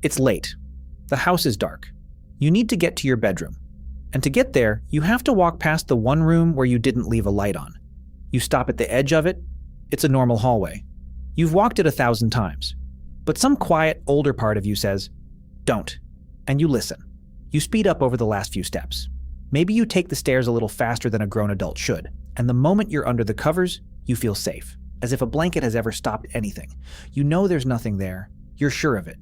It's late. The house is dark. You need to get to your bedroom. And to get there, you have to walk past the one room where you didn't leave a light on. You stop at the edge of it. It's a normal hallway. You've walked it 1,000 times. But some quiet, older part of you says, "Don't." And you listen. You speed up over the last few steps. Maybe you take the stairs a little faster than a grown adult should. And the moment you're under the covers, you feel safe, as if a blanket has ever stopped anything. You know there's nothing there. You're sure of it.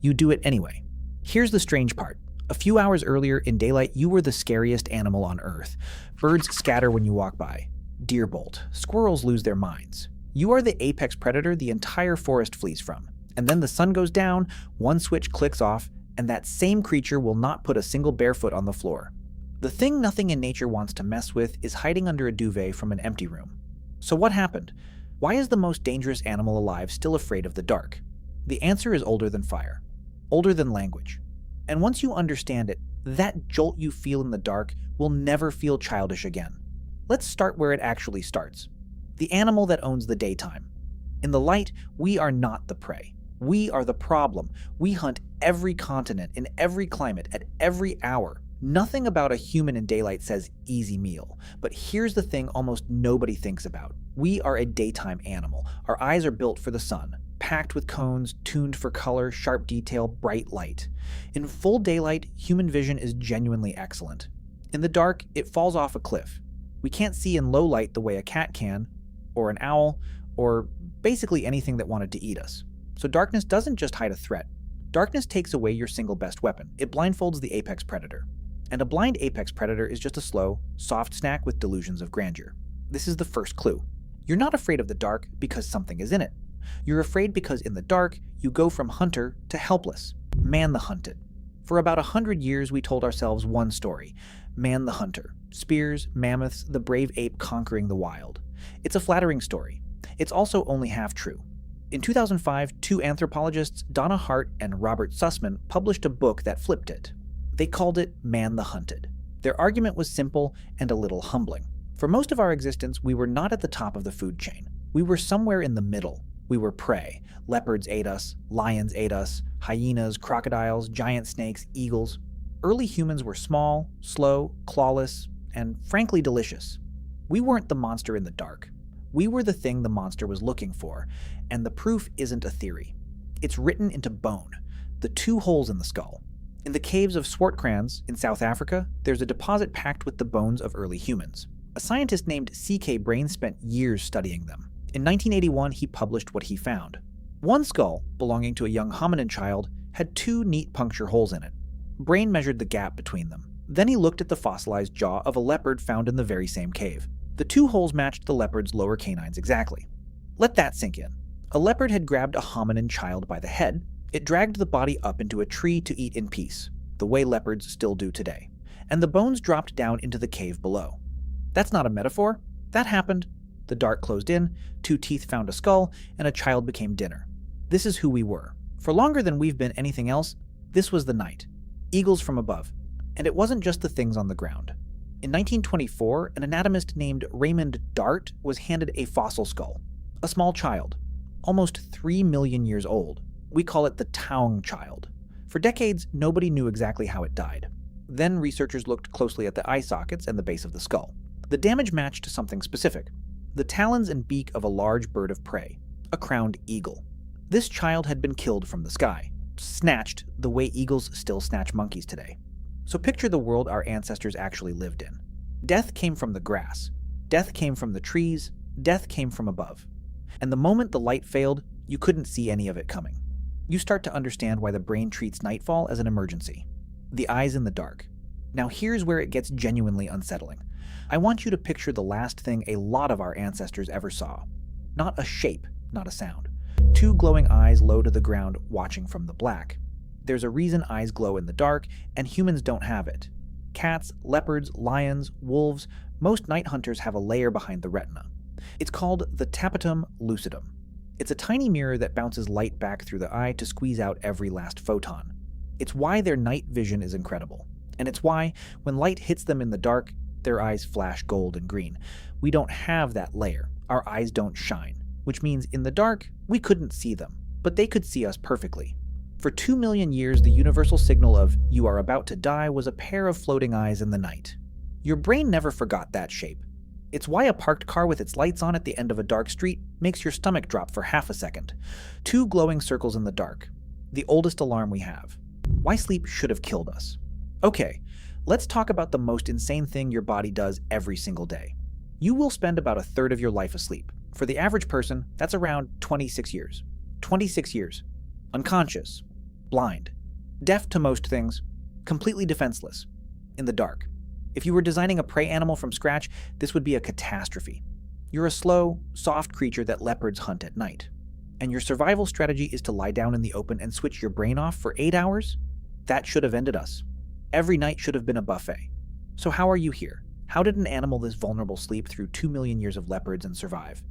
You do it anyway. Here's the strange part. A few hours earlier in daylight, you were the scariest animal on Earth. Birds scatter when you walk by. Deer bolt. Squirrels lose their minds. You are the apex predator the entire forest flees from. And then the sun goes down, one switch clicks off, and that same creature will not put a single bare foot on the floor. The thing nothing in nature wants to mess with is hiding under a duvet from an empty room. So what happened? Why is the most dangerous animal alive still afraid of the dark? The answer is older than fire. Older than language. And once you understand it, that jolt you feel in the dark will never feel childish again. Let's start where it actually starts. The animal that owns the daytime. In the light, we are not the prey. We are the problem. We hunt every continent, in every climate, at every hour. Nothing about a human in daylight says easy meal. But here's the thing almost nobody thinks about. We are a daytime animal. Our eyes are built for the sun, packed with cones, tuned for color, sharp detail, bright light. In full daylight, human vision is genuinely excellent. In the dark, it falls off a cliff. We can't see in low light the way a cat can, or an owl, or basically anything that wanted to eat us. So darkness doesn't just hide a threat. Darkness takes away your single best weapon. It blindfolds the apex predator. And a blind apex predator is just a slow, soft snack with delusions of grandeur. This is the first clue. You're not afraid of the dark because something is in it. You're afraid because in the dark, you go from hunter to helpless. Man the hunted. For about 100 years, we told ourselves one story. Man the hunter. Spears, mammoths, the brave ape conquering the wild. It's a flattering story. It's also only half true. In 2005, two anthropologists, Donna Hart and Robert Sussman, published a book that flipped it. They called it Man the Hunted. Their argument was simple and a little humbling. For most of our existence, we were not at the top of the food chain. We were somewhere in the middle. We were prey. Leopards ate us, lions ate us, hyenas, crocodiles, giant snakes, eagles. Early humans were small, slow, clawless, and frankly delicious. We weren't the monster in the dark. We were the thing the monster was looking for, and the proof isn't a theory. It's written into bone, the two holes in the skull. In the caves of Swartkrans in South Africa, there's a deposit packed with the bones of early humans. A scientist named C.K. Brain spent years studying them. In 1981, he published what he found. One skull, belonging to a young hominin child, had two neat puncture holes in it. Brain measured the gap between them. Then he looked at the fossilized jaw of a leopard found in the very same cave. The two holes matched the leopard's lower canines exactly. Let that sink in. A leopard had grabbed a hominin child by the head. It dragged the body up into a tree to eat in peace, the way leopards still do today. And the bones dropped down into the cave below. That's not a metaphor. That happened. The dark closed in, two teeth found a skull, and a child became dinner. This is who we were. For longer than we've been anything else, this was the night. Eagles from above. And it wasn't just the things on the ground. In 1924, an anatomist named Raymond Dart was handed a fossil skull. A small child. Almost 3 million years old. We call it the Taung child. For decades, nobody knew exactly how it died. Then researchers looked closely at the eye sockets and the base of the skull. The damage matched something specific. The talons and beak of a large bird of prey, a crowned eagle. This child had been killed from the sky, snatched the way eagles still snatch monkeys today. So picture the world our ancestors actually lived in. Death came from the grass. Death came from the trees. Death came from above. And the moment the light failed, you couldn't see any of it coming. You start to understand why the brain treats nightfall as an emergency. The eyes in the dark. Now here's where it gets genuinely unsettling. I want you to picture the last thing a lot of our ancestors ever saw. Not a shape, not a sound. Two glowing eyes low to the ground, watching from the black. There's a reason eyes glow in the dark, and humans don't have it. Cats, leopards, lions, wolves, most night hunters have a layer behind the retina. It's called the tapetum lucidum. It's a tiny mirror that bounces light back through the eye to squeeze out every last photon. It's why their night vision is incredible. And it's why, when light hits them in the dark, their eyes flash gold and green. We don't have that layer. Our eyes don't shine. Which means in the dark, we couldn't see them. But they could see us perfectly. For 2 million years, the universal signal of "you are about to die" was a pair of floating eyes in the night. Your brain never forgot that shape. It's why a parked car with its lights on at the end of a dark street makes your stomach drop for half a second. 2 glowing circles in the dark. The oldest alarm we have. Why sleep should have killed us. Okay, let's talk about the most insane thing your body does every single day. You will spend about a third of your life asleep. For the average person, that's around 26 years. 26 years. Unconscious. Blind. Deaf to most things. Completely defenseless. In the dark. If you were designing a prey animal from scratch, this would be a catastrophe. You're a slow, soft creature that leopards hunt at night. And your survival strategy is to lie down in the open and switch your brain off for 8 hours? That should have ended us. Every night should have been a buffet. So how are you here? How did an animal this vulnerable sleep through 2 million years of leopards and survive?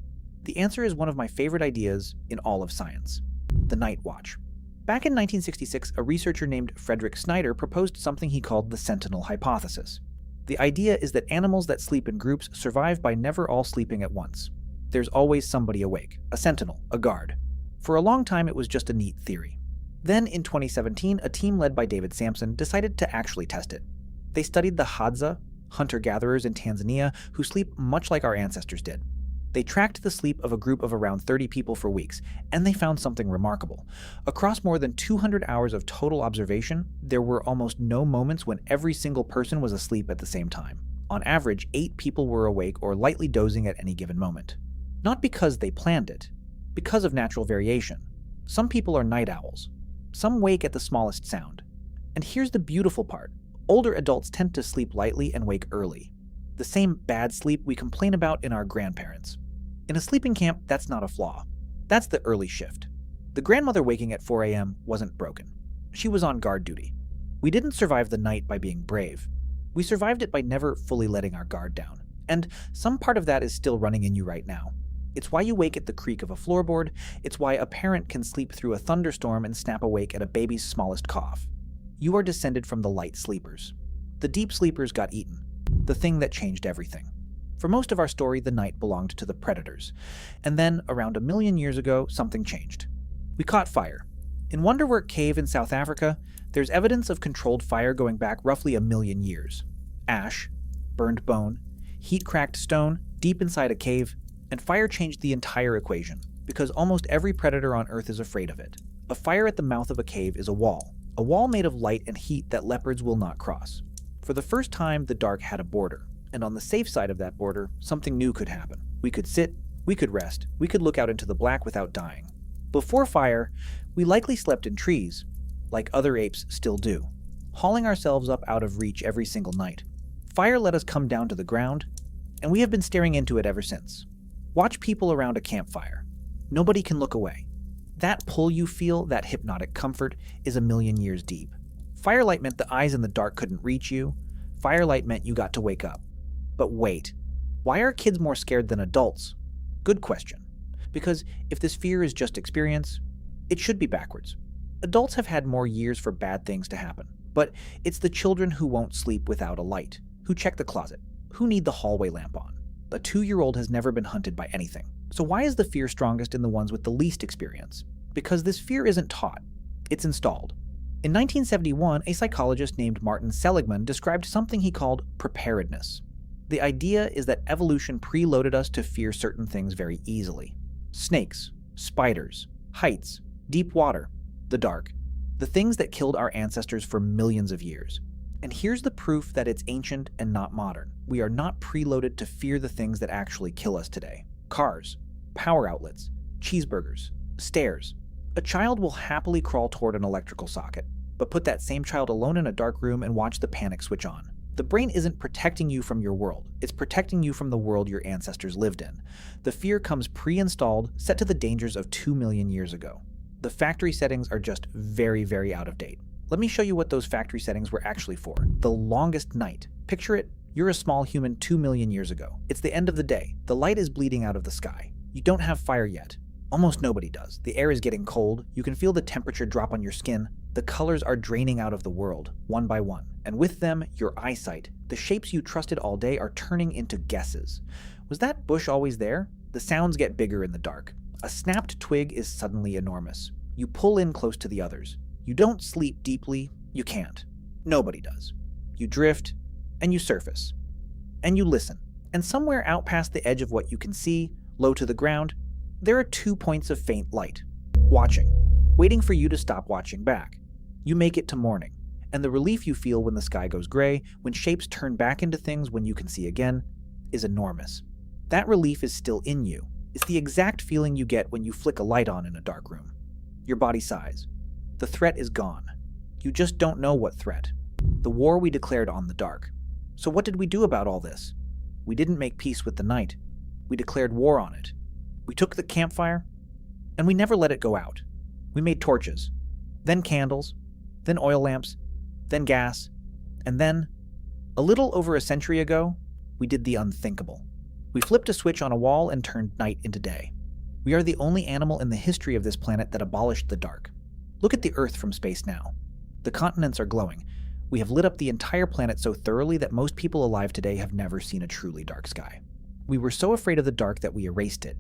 The answer is one of my favorite ideas in all of science. The night watch. Back in 1966, a researcher named Frederick Snyder proposed something he called the sentinel hypothesis. The idea is that animals that sleep in groups survive by never all sleeping at once. There's always somebody awake, a sentinel, a guard. For a long time, it was just a neat theory. Then, in 2017, a team led by David Sampson decided to actually test it. They studied the Hadza, hunter-gatherers in Tanzania, who sleep much like our ancestors did. They tracked the sleep of a group of around 30 people for weeks, and they found something remarkable. Across more than 200 hours of total observation, there were almost no moments when every single person was asleep at the same time. On average, 8 people were awake or lightly dozing at any given moment. Not because they planned it, because of natural variation. Some people are night owls. Some wake at the smallest sound. And here's the beautiful part. Older adults tend to sleep lightly and wake early. The same bad sleep we complain about in our grandparents. In a sleeping camp, that's not a flaw. That's the early shift. The grandmother waking at 4 a.m. wasn't broken. She was on guard duty. We didn't survive the night by being brave. We survived it by never fully letting our guard down. And some part of that is still running in you right now. It's why you wake at the creak of a floorboard. It's why a parent can sleep through a thunderstorm and snap awake at a baby's smallest cough. You are descended from the light sleepers. The deep sleepers got eaten. The thing that changed everything. For most of our story, the night belonged to the predators. And then, around 1 million years ago, something changed. We caught fire. In Wonderwork Cave in South Africa, there's evidence of controlled fire going back roughly 1 million years. Ash, burned bone, heat-cracked stone, deep inside a cave, and fire changed the entire equation, because almost every predator on Earth is afraid of it. A fire at the mouth of a cave is a wall made of light and heat that leopards will not cross. For the first time, the dark had a border, and on the safe side of that border, something new could happen. We could sit, we could rest, we could look out into the black without dying. Before fire, we likely slept in trees, like other apes still do, hauling ourselves up out of reach every single night. Fire let us come down to the ground, and we have been staring into it ever since. Watch people around a campfire. Nobody can look away. That pull you feel, that hypnotic comfort, is 1 million years deep. Firelight meant the eyes in the dark couldn't reach you. Firelight meant you got to wake up. But wait, why are kids more scared than adults? Good question. Because if this fear is just experience, it should be backwards. Adults have had more years for bad things to happen. But it's the children who won't sleep without a light, who check the closet, who need the hallway lamp on. A 2-year-old has never been hunted by anything. So why is the fear strongest in the ones with the least experience? Because this fear isn't taught, it's installed. In 1971, a psychologist named Martin Seligman described something he called preparedness. The idea is that evolution preloaded us to fear certain things very easily. Snakes, spiders, heights, deep water, the dark. The things that killed our ancestors for millions of years. And here's the proof that it's ancient and not modern. We are not preloaded to fear the things that actually kill us today. Cars, power outlets, cheeseburgers, stairs. A child will happily crawl toward an electrical socket, but put that same child alone in a dark room and watch the panic switch on. The brain isn't protecting you from your world, it's protecting you from the world your ancestors lived in. The fear comes pre-installed, set to the dangers of 2 million years ago. The factory settings are just very, very out of date. Let me show you what those factory settings were actually for. The longest night. Picture it, you're a small human 2 million years ago. It's the end of the day. The light is bleeding out of the sky. You don't have fire yet. Almost nobody does. The air is getting cold. You can feel the temperature drop on your skin. The colors are draining out of the world, one by one. And with them, your eyesight. The shapes you trusted all day are turning into guesses. Was that bush always there? The sounds get bigger in the dark. A snapped twig is suddenly enormous. You pull in close to the others. You don't sleep deeply, you can't. Nobody does. You drift, and you surface. And you listen. And somewhere out past the edge of what you can see, low to the ground, there are 2 points of faint light. Watching. Waiting for you to stop watching back. You make it to morning, and the relief you feel when the sky goes gray, when shapes turn back into things when you can see again, is enormous. That relief is still in you. It's the exact feeling you get when you flick a light on in a dark room. Your body sighs. The threat is gone. You just don't know what threat. The war we declared on the dark. So what did we do about all this? We didn't make peace with the night. We declared war on it. We took the campfire, and we never let it go out. We made torches, then candles, then oil lamps, then gas, and then, a little over a century ago, we did the unthinkable. We flipped a switch on a wall and turned night into day. We are the only animal in the history of this planet that abolished the dark. Look at the Earth from space now. The continents are glowing. We have lit up the entire planet so thoroughly that most people alive today have never seen a truly dark sky. We were so afraid of the dark that we erased it.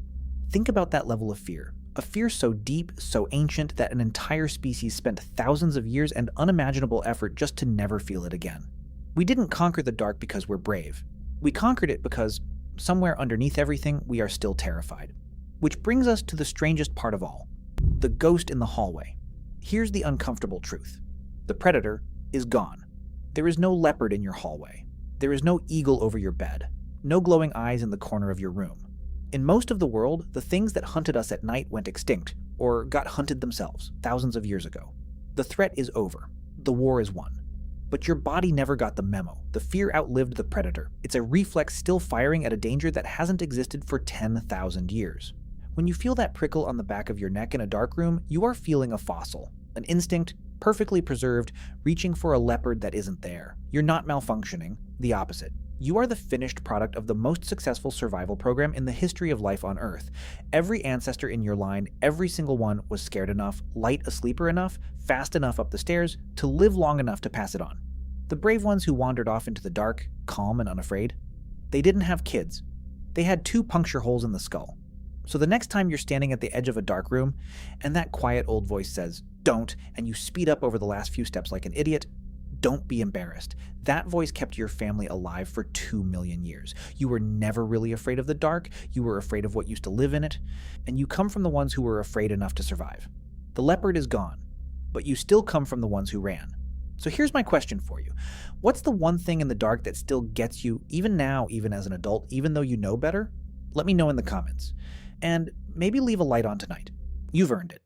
Think about that level of fear. A fear so deep, so ancient, that an entire species spent thousands of years and unimaginable effort just to never feel it again. We didn't conquer the dark because we're brave. We conquered it because, somewhere underneath everything, we are still terrified. Which brings us to the strangest part of all. The ghost in the hallway. Here's the uncomfortable truth. The predator is gone. There is no leopard in your hallway. There is no eagle over your bed. No glowing eyes in the corner of your room. In most of the world, the things that hunted us at night went extinct, or got hunted themselves, thousands of years ago. The threat is over. The war is won. But your body never got the memo. The fear outlived the predator. It's a reflex still firing at a danger that hasn't existed for 10,000 years. When you feel that prickle on the back of your neck in a dark room, you are feeling a fossil, an instinct, perfectly preserved, reaching for a leopard that isn't there. You're not malfunctioning, the opposite. You are the finished product of the most successful survival program in the history of life on Earth. Every ancestor in your line, every single one, was scared enough, light a sleeper enough, fast enough up the stairs, to live long enough to pass it on. The brave ones who wandered off into the dark, calm and unafraid, they didn't have kids. They had 2 puncture holes in the skull. So the next time you're standing at the edge of a dark room, and that quiet old voice says, "Don't," and you speed up over the last few steps like an idiot, don't be embarrassed. That voice kept your family alive for 2 million years. You were never really afraid of the dark, you were afraid of what used to live in it, and you come from the ones who were afraid enough to survive. The leopard is gone, but you still come from the ones who ran. So here's my question for you. What's the one thing in the dark that still gets you, even now, even as an adult, even though you know better? Let me know in the comments. And maybe leave a light on tonight. You've earned it.